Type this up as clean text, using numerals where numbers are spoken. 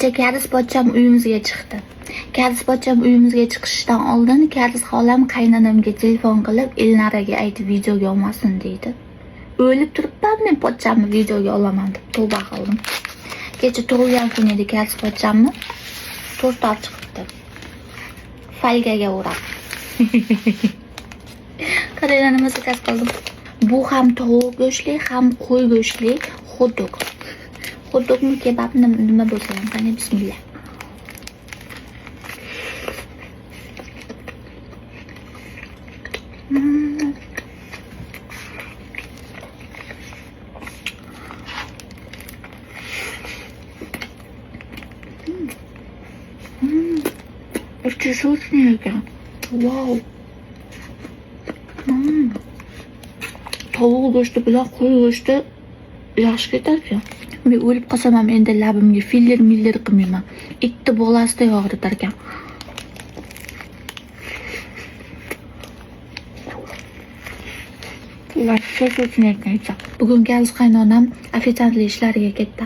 Kecha Karis pochcham uyimizga chiqdi. Karis pochcham uyimizga chiqishdan oldin Karis xolam qaynonamga telefon qilib, Elnaraga aytib videoga olmasin deydi. O'lib turibman, men pochchamni videoga olaman deb tavba qildim. Kecha tug'ilgan kun edi Karis pochchamni. To'rtov chiqibdi. Falgaga o'rab. Qaranglar nima zakaz qildim. Bu ham tovuq go'shtli, ham qo'y go'shtli hot-dog. Hot-dogmi, kebabmi nima bo'lsa ham, qani bismillah. Ichi so'zli ekan. Wow. Tovuq go'shti bilan qo'y go'shti yaxshi ketar ekan. Men o'lib qolsam ham endi labimga filler qilmayman. Itni bolasida og'ritar ekan. Yaxshi so'zli ekan. Bugun Karis qaynonam ofitsiantlik ishlariga ketdi.